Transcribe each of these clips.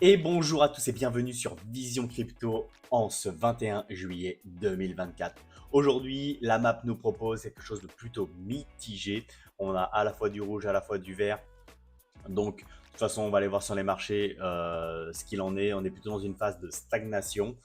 Et bonjour à tous et bienvenue sur Vision Crypto en ce 21 juillet 2024. Aujourd'hui, la map nous propose quelque chose de plutôt mitigé. On a à la fois du rouge, à la fois du vert. Donc, de toute façon, on va aller voir sur les marchés ce qu'il en est. On est plutôt dans une phase de stagnation.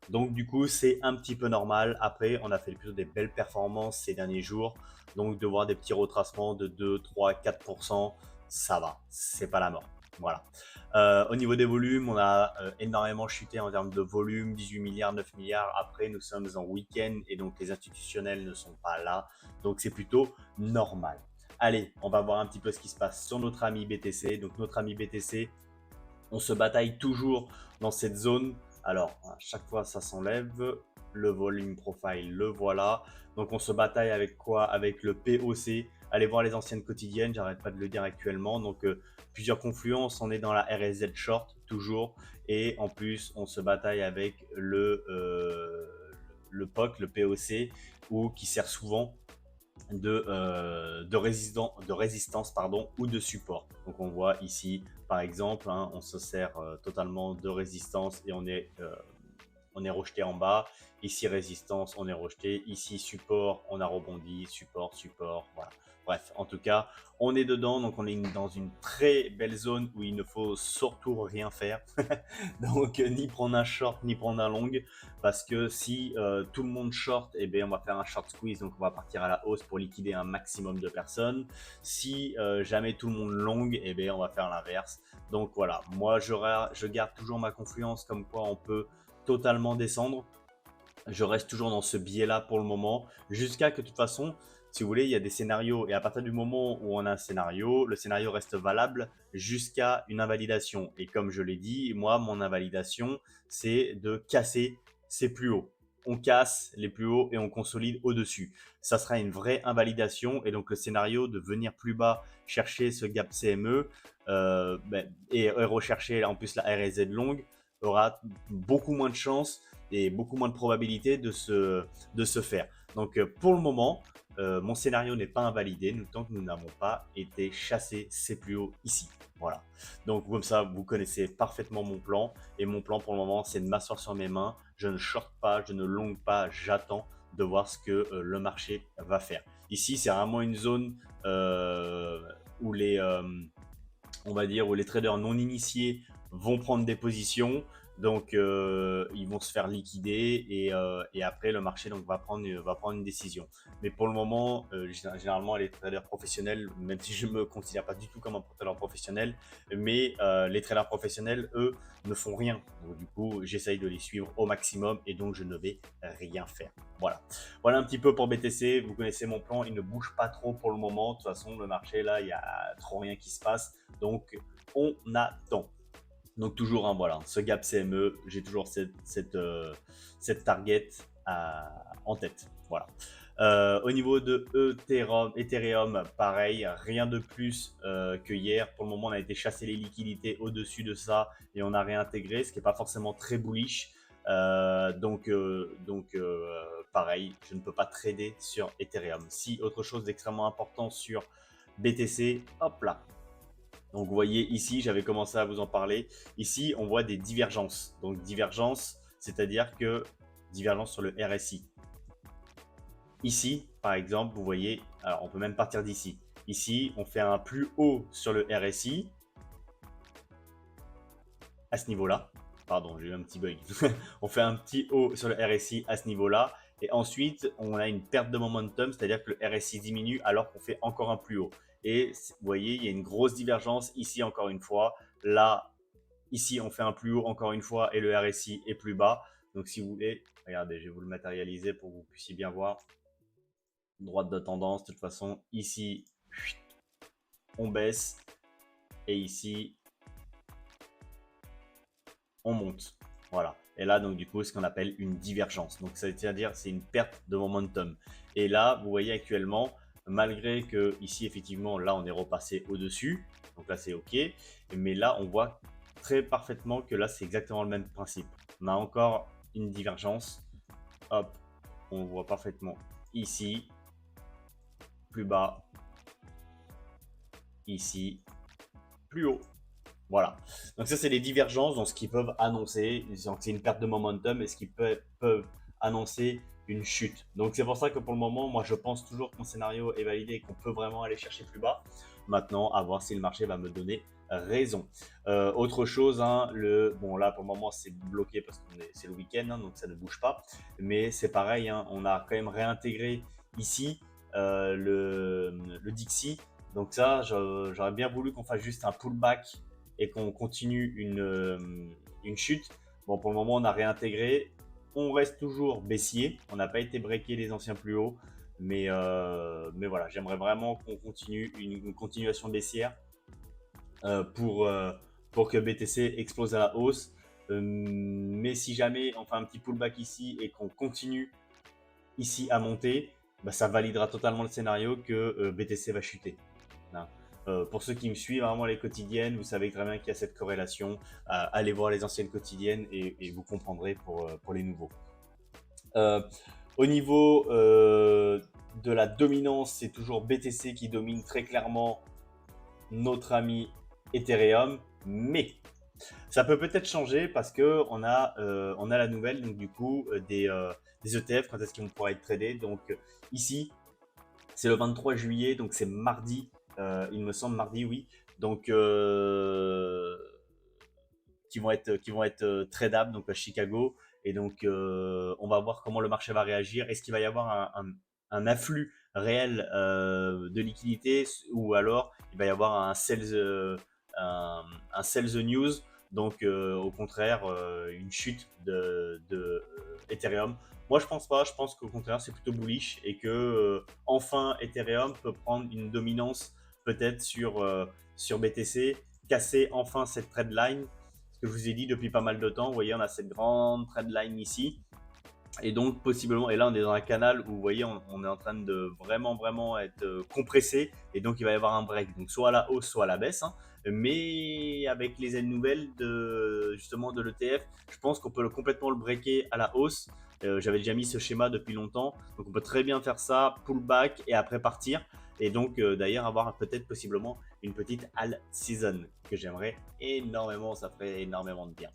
Donc, du coup, c'est un petit peu normal. Après, on a fait plutôt des belles performances ces derniers jours. Donc, de voir des petits retracements de 2, 3, 4%, ça va. C'est pas la mort. Voilà. Au niveau des volumes, on a énormément chuté en termes de volume, 18 milliards, 9 milliards. Après, nous sommes en week-end et donc les institutionnels ne sont pas là. Donc, c'est plutôt normal. Allez, on va voir un petit peu ce qui se passe sur notre ami BTC. Donc notre ami BTC, on se bataille toujours dans cette zone. Alors, à chaque fois, ça s'enlève. Le volume profile, le voilà. Donc on se bataille avec quoi? Avec le POC. Allez voir les anciennes quotidiennes, j'arrête pas de le dire actuellement. Donc plusieurs confluences, on est dans la RSZ short toujours. Et en plus, on se bataille avec le POC, le POC, ou qui sert souvent de résistance pardon, ou de support. Donc on voit ici par exemple, hein, on se sert totalement de résistance et on est rejeté en bas. Ici résistance, on est rejeté. Ici support, on a rebondi. Support, support, voilà. Bref, en tout cas, on est dedans. Donc on est dans une très belle zone où il ne faut surtout rien faire. Donc ni prendre un short, ni prendre un long. Parce que si tout le monde short, eh bien, on va faire un short squeeze. Donc on va partir à la hausse pour liquider un maximum de personnes. Si jamais tout le monde long, eh bien, on va faire l'inverse. Donc voilà, moi je garde toujours ma confiance comme quoi on peut totalement descendre. Je reste toujours dans ce biais-là pour le moment, jusqu'à que de toute façon, si vous voulez, il y a des scénarios, et à partir du moment où on a un scénario, le scénario reste valable jusqu'à une invalidation. Et comme je l'ai dit, moi, mon invalidation, c'est de casser ces plus hauts. On casse les plus hauts et on consolide au-dessus. Ça sera une vraie invalidation, et donc le scénario de venir plus bas, chercher ce gap CME, et rechercher en plus la RSZ longue, aura beaucoup moins de chances et beaucoup moins de probabilité de se faire. Donc pour le moment, mon scénario n'est pas invalidé tant que nous n'avons pas été chassés ces plus hauts ici. Voilà. Donc comme ça, vous connaissez parfaitement mon plan. Et mon plan pour le moment, c'est de m'asseoir sur mes mains. Je ne short pas, je ne long pas, j'attends de voir ce que le marché va faire. Ici, c'est vraiment une zone où on va dire, où les traders non initiés vont prendre des positions. Donc, ils vont se faire liquider et après, le marché donc, va prendre une décision. Mais pour le moment, généralement, les traders professionnels, même si je ne me considère pas du tout comme un trader professionnel, mais les traders professionnels, eux, ne font rien. Donc, du coup, j'essaye de les suivre au maximum et donc je ne vais rien faire. Voilà. Voilà un petit peu pour BTC. Vous connaissez mon plan. Il ne bouge pas trop pour le moment. De toute façon, le marché, là, il n'y a trop rien qui se passe. Donc, on attend. Donc toujours, hein, voilà, ce gap CME, j'ai toujours cette target en tête. Voilà. Au niveau de Ethereum, pareil, rien de plus que hier. Pour le moment, on a été chasser les liquidités au-dessus de ça et on a réintégré, ce qui n'est pas forcément très bullish. Pareil, je ne peux pas trader sur Ethereum. Si autre chose d'extrêmement important sur BTC, hop là, donc vous voyez ici, j'avais commencé à vous en parler. Ici, on voit des divergences. Donc divergence, c'est-à-dire que divergence sur le RSI. Ici, par exemple, vous voyez, alors on peut même partir d'ici. Ici, on fait un plus haut sur le RSI à ce niveau-là. Pardon, j'ai eu un petit bug. On fait un petit haut sur le RSI à ce niveau-là. Et ensuite, on a une perte de momentum, c'est-à-dire que le RSI diminue alors qu'on fait encore un plus haut. Et vous voyez, il y a une grosse divergence ici encore une fois. Là, ici, on fait un plus haut encore une fois et le RSI est plus bas. Donc si vous voulez, regardez, je vais vous le matérialiser pour que vous puissiez bien voir. Droite de tendance, de toute façon, ici, on baisse. Et ici, on monte. Voilà. Et là, donc, du coup, ce qu'on appelle une divergence. Donc, c'est-à-dire, c'est une perte de momentum. Et là, vous voyez actuellement, malgré que ici, effectivement, là, on est repassé au-dessus. Donc là, c'est OK. Mais là, on voit très parfaitement que là, c'est exactement le même principe. On a encore une divergence. Hop, on voit parfaitement ici, plus bas, ici, plus haut. Voilà. Donc ça, c'est les divergences dans ce qu'ils peuvent annoncer. Donc c'est une perte de momentum et ce qu'ils peuvent annoncer une chute. Donc c'est pour ça que pour le moment, moi, je pense toujours que mon scénario est validé et qu'on peut vraiment aller chercher plus bas. Maintenant, à voir si le marché va me donner raison. Autre chose, hein, bon là pour le moment c'est bloqué parce que c'est le week-end, hein, donc ça ne bouge pas. Mais c'est pareil, hein, on a quand même réintégré ici le Dixie. Donc ça, j'aurais bien voulu qu'on fasse juste un pullback et qu'on continue une chute. Bon, pour le moment, on a réintégré. On reste toujours baissier. On n'a pas été breaké les anciens plus hauts. Mais voilà, j'aimerais vraiment qu'on continue une continuation baissière euh, pour, euh, pour que BTC explose à la hausse. Mais si jamais on fait un petit pullback ici et qu'on continue ici à monter, bah, ça validera totalement le scénario que BTC va chuter. Hein. Pour ceux qui me suivent vraiment les quotidiennes, vous savez très bien qu'il y a cette corrélation. Allez voir les anciennes quotidiennes et vous comprendrez pour les nouveaux. Euh, Au niveau de la dominance, c'est toujours BTC qui domine très clairement notre ami Ethereum, mais ça peut peut-être changer parce que on a la nouvelle donc du coup des ETF quand est-ce qu'ils vont pouvoir être tradés. Donc ici c'est le 23 juillet, donc c'est mardi, il me semble mardi, oui. Donc qui vont être tradables donc à Chicago. Et donc on va voir comment le marché va réagir. Est-ce qu'il va y avoir un afflux réel de liquidités ou alors il va y avoir un sales news, donc au contraire une chute de Ethereum. Moi je pense pas, je pense qu'au contraire c'est plutôt bullish et que enfin Ethereum peut prendre une dominance peut-être sur BTC, casser enfin cette trendline, que je vous ai dit depuis pas mal de temps. Vous voyez, on a cette grande trendline ici. Et donc, possiblement, et là, on est dans un canal où, vous voyez, on est en train de vraiment être compressé. Et donc, il va y avoir un break. Donc, soit à la hausse, soit à la baisse. Hein. Mais avec les ailes nouvelles justement de l'ETF, je pense qu'on peut complètement le breaker à la hausse. J'avais déjà mis ce schéma depuis longtemps. Donc, on peut très bien faire ça, pullback et après partir. Et donc, d'ailleurs, avoir peut-être possiblement une petite all season que j'aimerais énormément. Ça ferait énormément de bien.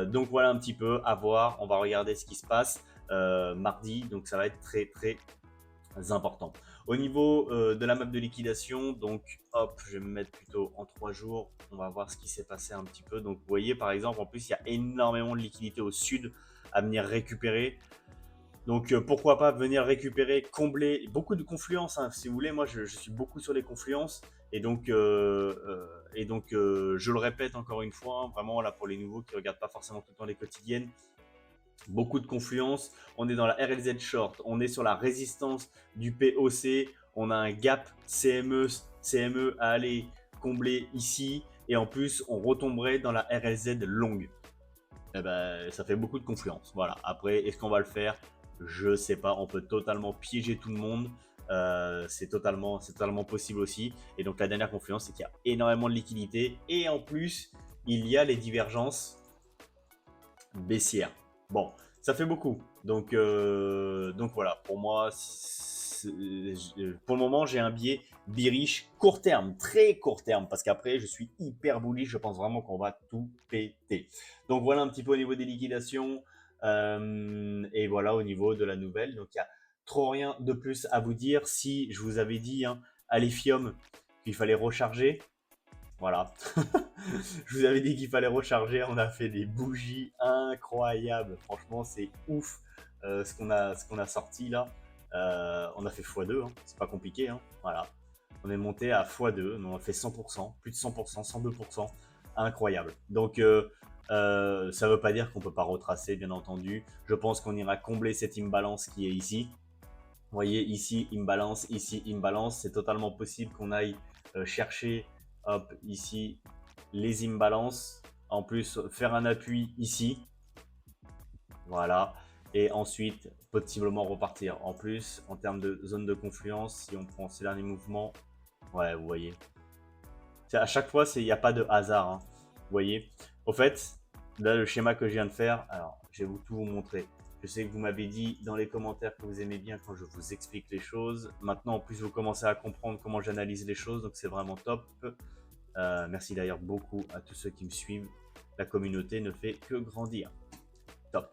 Donc voilà un petit peu à voir. On va regarder ce qui se passe mardi. Donc ça va être très important. Au niveau de la map de liquidation, donc hop, je vais me mettre plutôt en 3 jours. On va voir ce qui s'est passé un petit peu. Donc vous voyez par exemple, en plus il y a énormément de liquidités au sud à venir récupérer. Donc pourquoi pas venir récupérer, combler beaucoup de confluences. Hein, si vous voulez, moi je suis beaucoup sur les confluences. Et donc, je le répète encore une fois, hein, vraiment là pour les nouveaux qui ne regardent pas forcément tout le temps les quotidiennes, beaucoup de confluences. On est dans la RLZ short, on est sur la résistance du POC, on a un gap CME à aller combler ici, et en plus on retomberait dans la RLZ longue. Eh ben, ça fait beaucoup de confluence. Voilà. Après, est-ce qu'on va le faire? Je sais pas. On peut totalement piéger tout le monde. C'est totalement possible aussi. Et donc la dernière confluence, c'est qu'il y a énormément de liquidités. Et en plus, il y a les divergences baissières. Bon, ça fait beaucoup. Donc voilà. Pour moi, pour le moment, j'ai un biais bearish court terme, très court terme, parce qu'après, je suis hyper bullish. Je pense vraiment qu'on va tout péter. Donc voilà un petit peu au niveau des liquidations et voilà au niveau de la nouvelle. Donc il n'y a trop rien de plus à vous dire. Si je vous avais dit hein, à l'Efium qu'il fallait recharger, voilà. Je vous avais dit qu'il fallait recharger. On a fait des bougies incroyables. Franchement, c'est ouf ce qu'on a sorti là. On a fait x2, hein. C'est pas compliqué. Hein. Voilà. On est monté à x2. On a fait 100%, plus de 100%, 102%. Incroyable. Donc, ça ne veut pas dire qu'on ne peut pas retracer, bien entendu. Je pense qu'on ira combler cette imbalance qui est ici. Vous voyez, ici, imbalance, ici, imbalance. C'est totalement possible qu'on aille chercher, hop, ici, les imbalances. En plus, faire un appui ici. Voilà. Et ensuite, possiblement repartir. En plus, en termes de zone de confluence, si on prend ces derniers mouvements, ouais, vous voyez. À chaque fois, il n'y a pas de hasard. Hein. Vous voyez. Au fait, là, le schéma que je viens de faire, alors, je vais tout vous montrer. Je sais que vous m'avez dit dans les commentaires que vous aimez bien quand je vous explique les choses. Maintenant, en plus, vous commencez à comprendre comment j'analyse les choses, donc c'est vraiment top. Merci d'ailleurs beaucoup à tous ceux qui me suivent. La communauté ne fait que grandir. Top.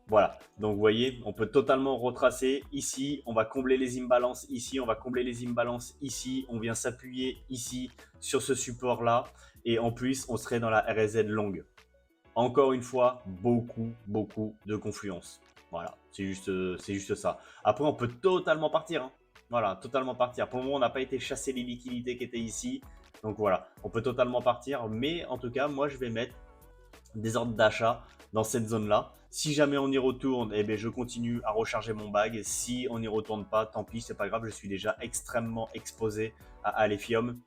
Voilà, donc vous voyez, on peut totalement retracer. Ici, on va combler les imbalances. Ici, on va combler les imbalances. Ici, on vient s'appuyer ici sur ce support-là. Et en plus, on serait dans la RSZ longue. Encore une fois, beaucoup de confluence. Voilà, c'est juste ça. Après, on peut totalement partir, hein. Voilà, totalement partir. Pour le moment, on n'a pas été chasser les liquidités qui étaient ici. Donc voilà, on peut totalement partir. Mais en tout cas, moi, je vais mettre des ordres d'achat dans cette zone-là. Si jamais on y retourne, eh bien, je continue à recharger mon bag. Si on n'y retourne pas, tant pis, c'est pas grave. Je suis déjà extrêmement exposé à Alephium.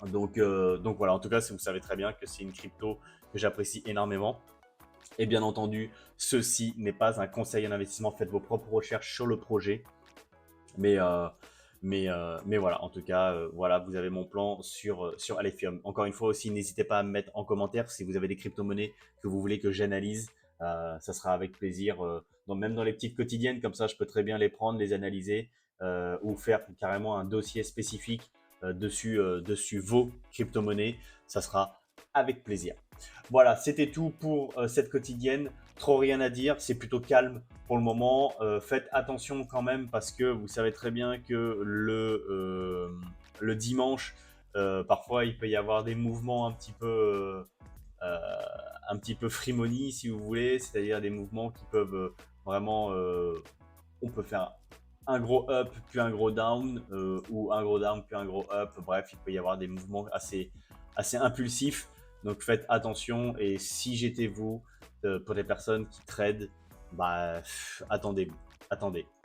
Donc voilà, en tout cas, vous savez très bien que c'est une crypto que j'apprécie énormément. Et bien entendu, ceci n'est pas un conseil en investissement. Faites vos propres recherches sur le projet. Mais, euh, mais voilà, en tout cas, voilà, vous avez mon plan sur Alephium. Encore une fois aussi, n'hésitez pas à me mettre en commentaire si vous avez des crypto-monnaies que vous voulez que j'analyse. Ça sera avec plaisir. Même dans les petites quotidiennes, comme ça, je peux très bien les prendre, les analyser ou faire carrément un dossier spécifique dessus vos crypto-monnaies. Ça sera avec plaisir. Voilà, c'était tout pour cette quotidienne. Trop rien à dire, c'est plutôt calme pour le moment. Faites attention quand même parce que vous savez très bien que le dimanche, parfois il peut y avoir des mouvements un petit peu frimonis si vous voulez, c'est-à-dire des mouvements qui peuvent vraiment, on peut faire un gros up puis un gros down ou un gros down puis un gros up. Bref, il peut y avoir des mouvements assez impulsifs. Donc faites attention et si j'étais vous, pour les personnes qui tradent, bah, attendez,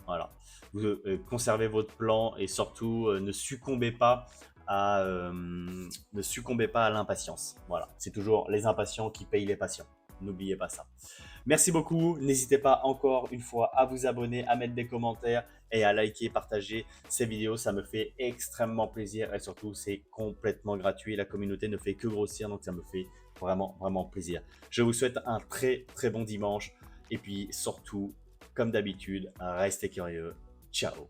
voilà. Vous conservez votre plan et surtout ne succombez pas à l'impatience. Voilà, c'est toujours les impatients qui payent les patients. N'oubliez pas ça. Merci beaucoup. N'hésitez pas encore une fois à vous abonner, à mettre des commentaires et à liker, partager ces vidéos. Ça me fait extrêmement plaisir et surtout, c'est complètement gratuit. La communauté ne fait que grossir, donc ça me fait vraiment plaisir. Je vous souhaite un très bon dimanche et puis surtout, comme d'habitude, restez curieux. Ciao.